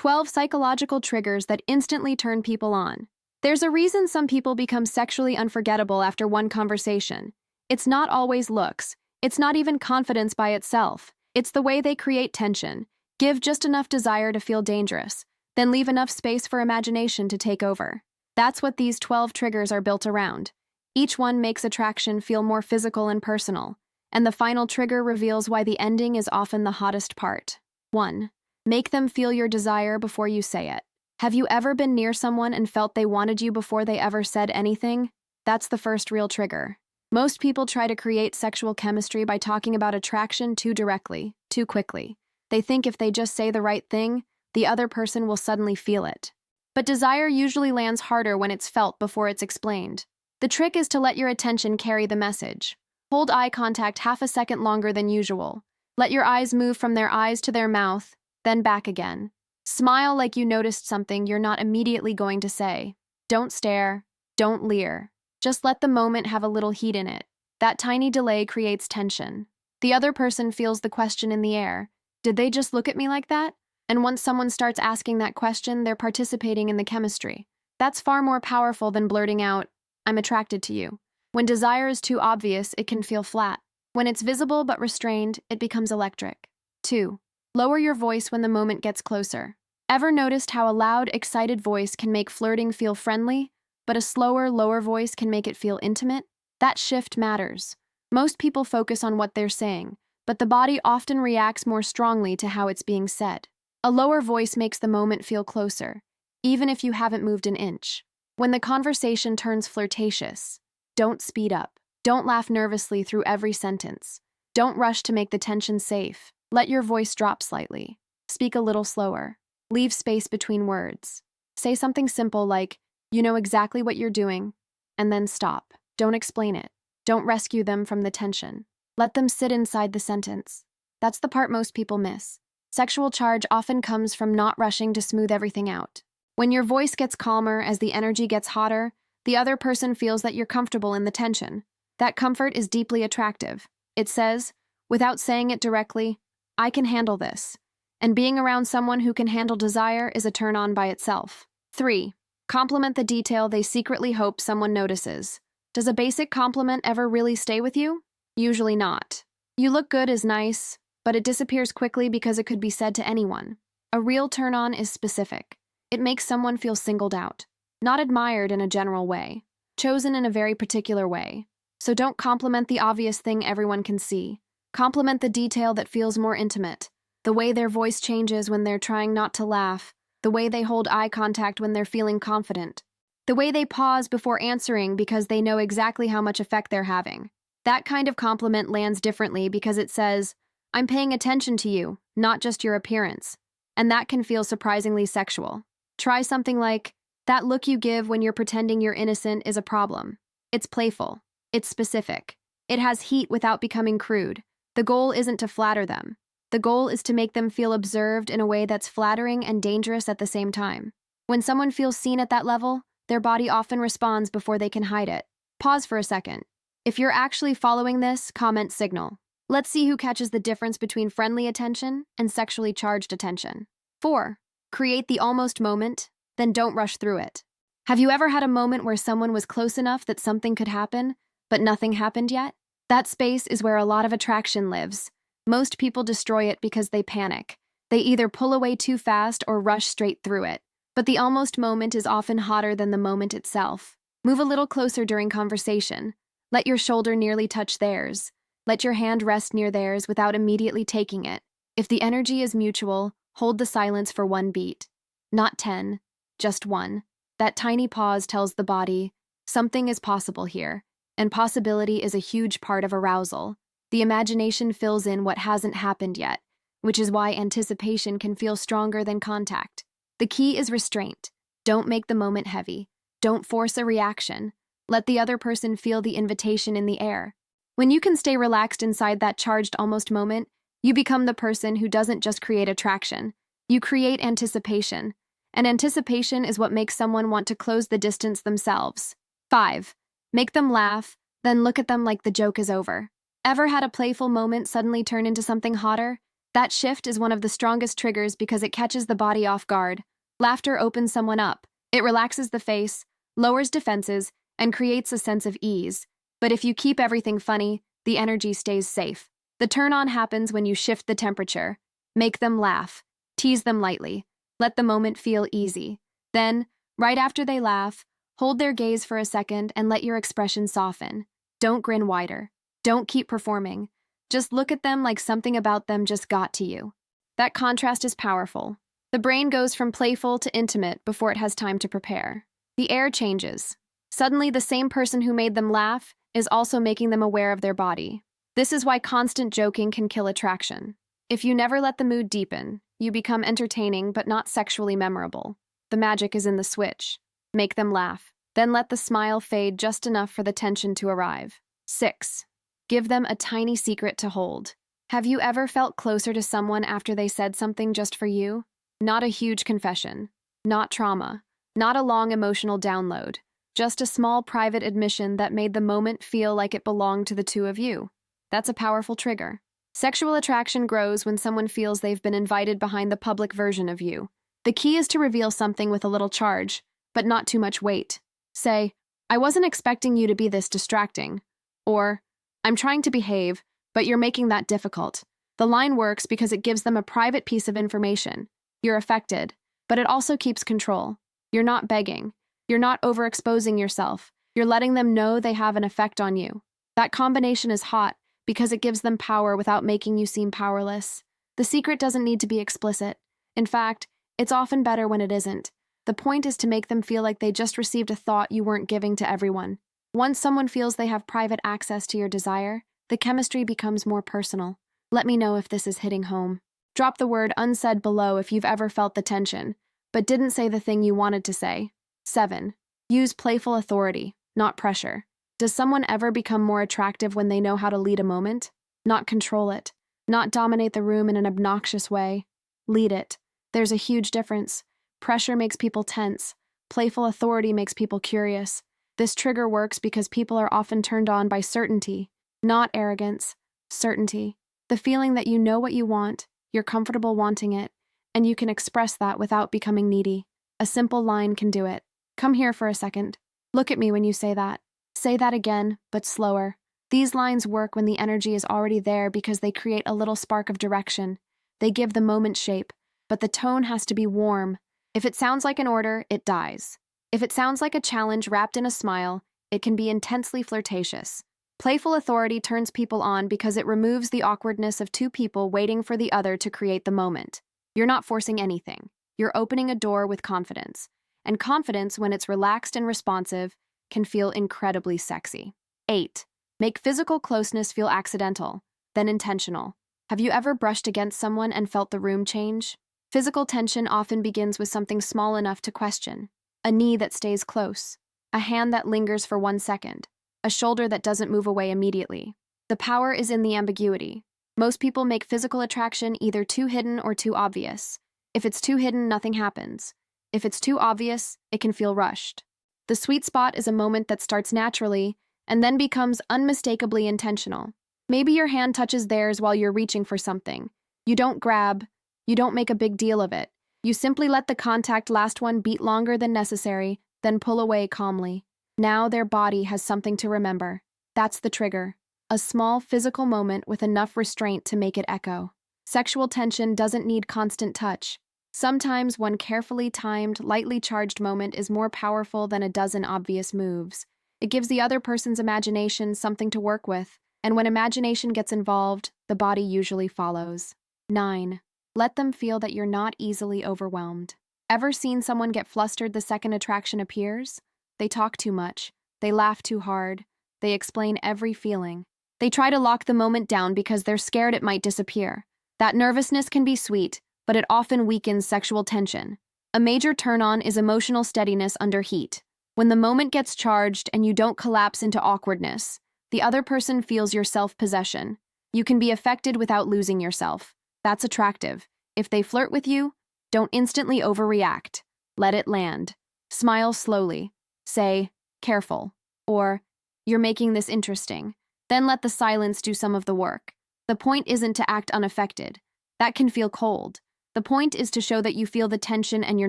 12 psychological triggers that instantly turn people on. There's a reason some people become sexually unforgettable after one conversation. It's not always looks. It's not even confidence by itself. It's the way they create tension, give just enough desire to feel dangerous, then leave enough space for imagination to take over. That's what these 12 triggers are built around. Each one makes attraction feel more physical and personal, and the final trigger reveals why the ending is often the hottest part. 1. Make them feel your desire before you say it. Have you ever been near someone and felt they wanted you before they ever said anything? That's the first real trigger. Most people try to create sexual chemistry by talking about attraction too directly, too quickly. They think if they just say the right thing, the other person will suddenly feel it. But desire usually lands harder when it's felt before it's explained. The trick is to let your attention carry the message. Hold eye contact half a second longer than usual. Let your eyes move from their eyes to their mouth, then back again. Smile like you noticed something you're not immediately going to say. Don't stare, don't leer. Just let the moment have a little heat in it. That tiny delay creates tension. The other person feels the question in the air. Did they just look at me like that? And once someone starts asking that question, they're participating in the chemistry. That's far more powerful than blurting out, "I'm attracted to you." When desire is too obvious, it can feel flat. When it's visible but restrained, it becomes electric. 2. Lower your voice when the moment gets closer. Ever noticed how a loud, excited voice can make flirting feel friendly, but a slower, lower voice can make it feel intimate? That shift matters. Most people focus on what they're saying, but the body often reacts more strongly to how it's being said. A lower voice makes the moment feel closer, even if you haven't moved an inch. When the conversation turns flirtatious, don't speed up. Don't laugh nervously through every sentence. Don't rush to make the tension safe. Let your voice drop slightly. Speak a little slower. Leave space between words. Say something simple like, "You know exactly what you're doing," and then stop. Don't explain it. Don't rescue them from the tension. Let them sit inside the sentence. That's the part most people miss. Sexual charge often comes from not rushing to smooth everything out. When your voice gets calmer as the energy gets hotter, the other person feels that you're comfortable in the tension. That comfort is deeply attractive. It says, without saying it directly, "I can handle this." And being around someone who can handle desire is a turn-on by itself. 3. Compliment the detail they secretly hope someone notices. Does a basic compliment ever really stay with you? Usually not. "You look good" is nice, but it disappears quickly because it could be said to anyone. A real turn-on is specific. It makes someone feel singled out, not admired in a general way, chosen in a very particular way. So don't compliment the obvious thing everyone can see. Compliment the detail that feels more intimate. The way their voice changes when they're trying not to laugh. The way they hold eye contact when they're feeling confident. The way they pause before answering because they know exactly how much effect they're having. That kind of compliment lands differently because it says, "I'm paying attention to you, not just your appearance." And that can feel surprisingly sexual. Try something like, "That look you give when you're pretending you're innocent is a problem." It's playful. It's specific. It has heat without becoming crude. The goal isn't to flatter them. The goal is to make them feel observed in a way that's flattering and dangerous at the same time. When someone feels seen at that level, their body often responds before they can hide it. Pause for a second. If you're actually following this, comment signal. Let's see who catches the difference between friendly attention and sexually charged attention. 4. Create the almost moment, then don't rush through it. Have you ever had a moment where someone was close enough that something could happen, but nothing happened yet? That space is where a lot of attraction lives. Most people destroy it because they panic. They either pull away too fast or rush straight through it. But the almost moment is often hotter than the moment itself. Move a little closer during conversation. Let your shoulder nearly touch theirs. Let your hand rest near theirs without immediately taking it. If the energy is mutual, hold the silence for 1 beat. Not 10, just 1. That tiny pause tells the body, something is possible here, and possibility is a huge part of arousal. The imagination fills in what hasn't happened yet, which is why anticipation can feel stronger than contact. The key is restraint. Don't make the moment heavy. Don't force a reaction. Let the other person feel the invitation in the air. When you can stay relaxed inside that charged almost moment, you become the person who doesn't just create attraction. You create anticipation. And anticipation is what makes someone want to close the distance themselves. 5. Make them laugh, then look at them like the joke is over. Ever had a playful moment suddenly turn into something hotter? That shift is one of the strongest triggers because it catches the body off guard. Laughter opens someone up. It relaxes the face, lowers defenses, and creates a sense of ease. But if you keep everything funny, the energy stays safe. The turn-on happens when you shift the temperature. Make them laugh. Tease them lightly. Let the moment feel easy. Then, right after they laugh, hold their gaze for a second and let your expression soften. Don't grin wider. Don't keep performing. Just look at them like something about them just got to you. That contrast is powerful. The brain goes from playful to intimate before it has time to prepare. The air changes. Suddenly, the same person who made them laugh is also making them aware of their body. This is why constant joking can kill attraction. If you never let the mood deepen, you become entertaining but not sexually memorable. The magic is in the switch. Make them laugh. Then let the smile fade just enough for the tension to arrive. 6. Give them a tiny secret to hold. Have you ever felt closer to someone after they said something just for you? Not a huge confession. Not trauma. Not a long emotional download. Just a small private admission that made the moment feel like it belonged to the two of you. That's a powerful trigger. Sexual attraction grows when someone feels they've been invited behind the public version of you. The key is to reveal something with a little charge, but not too much weight. Say, I wasn't expecting you to be this distracting. Or, I'm trying to behave, but you're making that difficult. The line works because it gives them a private piece of information. You're affected, but it also keeps control. You're not begging. You're not overexposing yourself. You're letting them know they have an effect on you. That combination is hot because it gives them power without making you seem powerless. The secret doesn't need to be explicit. In fact, it's often better when it isn't. The point is to make them feel like they just received a thought you weren't giving to everyone. Once someone feels they have private access to your desire, the chemistry becomes more personal. Let me know if this is hitting home. Drop the word unsaid below if you've ever felt the tension, but didn't say the thing you wanted to say. 7. Use playful authority, not pressure. Does someone ever become more attractive when they know how to lead a moment? Not control it. Not dominate the room in an obnoxious way. Lead it. There's a huge difference. Pressure makes people tense. Playful authority makes people curious. This trigger works because people are often turned on by certainty, not arrogance. Certainty. The feeling that you know what you want, you're comfortable wanting it, and you can express that without becoming needy. A simple line can do it. Come here for a second. Look at me when you say that. Say that again, but slower. These lines work when the energy is already there because they create a little spark of direction. They give the moment shape, but the tone has to be warm. If it sounds like an order, it dies. If it sounds like a challenge wrapped in a smile, it can be intensely flirtatious. Playful authority turns people on because it removes the awkwardness of two people waiting for the other to create the moment. You're not forcing anything. You're opening a door with confidence. And confidence, when it's relaxed and responsive, can feel incredibly sexy. 8. Make physical closeness feel accidental, then intentional. Have you ever brushed against someone and felt the room change? Physical tension often begins with something small enough to question. A knee that stays close. A hand that lingers for 1 second. A shoulder that doesn't move away immediately. The power is in the ambiguity. Most people make physical attraction either too hidden or too obvious. If it's too hidden, nothing happens. If it's too obvious, it can feel rushed. The sweet spot is a moment that starts naturally and then becomes unmistakably intentional. Maybe your hand touches theirs while you're reaching for something. You don't grab. You don't make a big deal of it. You simply let the contact last one beat longer than necessary, then pull away calmly. Now their body has something to remember. That's the trigger. A small physical moment with enough restraint to make it echo. Sexual tension doesn't need constant touch. Sometimes one carefully timed, lightly charged moment is more powerful than a dozen obvious moves. It gives the other person's imagination something to work with, and when imagination gets involved, the body usually follows. 9. Let them feel that you're not easily overwhelmed. Ever seen someone get flustered the second attraction appears? They talk too much. They laugh too hard. They explain every feeling. They try to lock the moment down because they're scared it might disappear. That nervousness can be sweet, but it often weakens sexual tension. A major turn-on is emotional steadiness under heat. When the moment gets charged and you don't collapse into awkwardness, the other person feels your self-possession. You can be affected without losing yourself. That's attractive. If they flirt with you, don't instantly overreact. Let it land. Smile slowly. Say, careful, or you're making this interesting. Then let the silence do some of the work. The point isn't to act unaffected. That can feel cold. The point is to show that you feel the tension and you're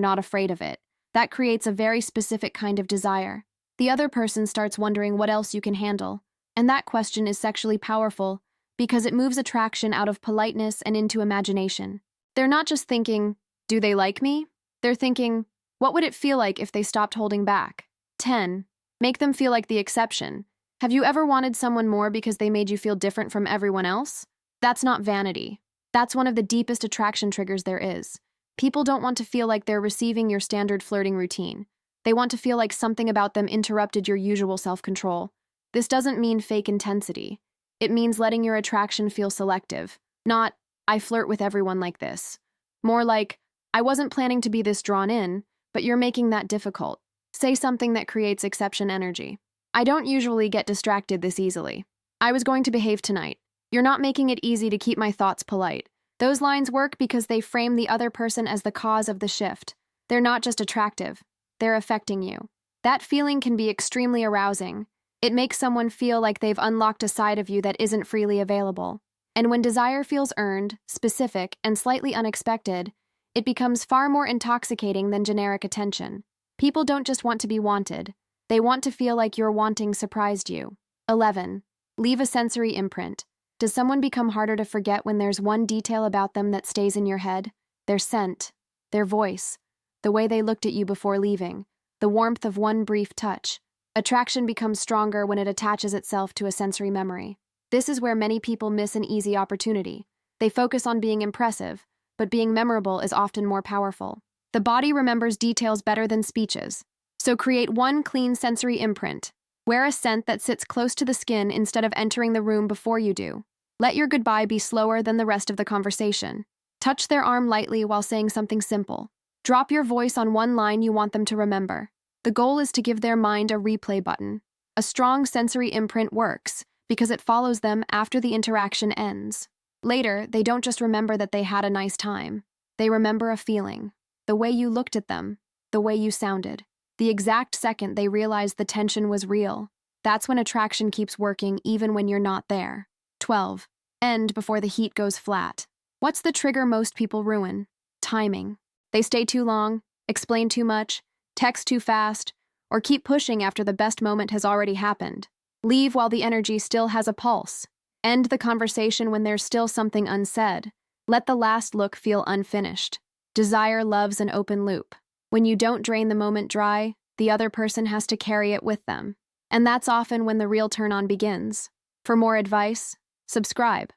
not afraid of it. That creates a very specific kind of desire. The other person starts wondering what else you can handle. And that question is sexually powerful because it moves attraction out of politeness and into imagination. They're not just thinking, do they like me? They're thinking, what would it feel like if they stopped holding back? 10. Make them feel like the exception. Have you ever wanted someone more because they made you feel different from everyone else? That's not vanity. That's one of the deepest attraction triggers there is. People don't want to feel like they're receiving your standard flirting routine. They want to feel like something about them interrupted your usual self-control. This doesn't mean fake intensity. It means letting your attraction feel selective. Not, I flirt with everyone like this. More like, I wasn't planning to be this drawn in, but you're making that difficult. Say something that creates exception energy. I don't usually get distracted this easily. I was going to behave tonight. You're not making it easy to keep my thoughts polite. Those lines work because they frame the other person as the cause of the shift. They're not just attractive. They're affecting you. That feeling can be extremely arousing. It makes someone feel like they've unlocked a side of you that isn't freely available. And when desire feels earned, specific, and slightly unexpected, it becomes far more intoxicating than generic attention. People don't just want to be wanted. They want to feel like your wanting surprised you. 11. Leave a sensory imprint. Does someone become harder to forget when there's one detail about them that stays in your head? Their scent, their voice, the way they looked at you before leaving, the warmth of one brief touch. Attraction becomes stronger when it attaches itself to a sensory memory. This is where many people miss an easy opportunity. They focus on being impressive, but being memorable is often more powerful. The body remembers details better than speeches. So create one clean sensory imprint. Wear a scent that sits close to the skin instead of entering the room before you do. Let your goodbye be slower than the rest of the conversation. Touch their arm lightly while saying something simple. Drop your voice on one line you want them to remember. The goal is to give their mind a replay button. A strong sensory imprint works because it follows them after the interaction ends. Later, they don't just remember that they had a nice time. They remember a feeling. The way you looked at them. The way you sounded. The exact second they realized the tension was real. That's when attraction keeps working even when you're not there. 12. End before the heat goes flat. What's the trigger most people ruin? Timing. They stay too long, explain too much, text too fast, or keep pushing after the best moment has already happened. Leave while the energy still has a pulse. End the conversation when there's still something unsaid. Let the last look feel unfinished. Desire loves an open loop. When you don't drain the moment dry, the other person has to carry it with them. And that's often when the real turn-on begins. For more advice, subscribe.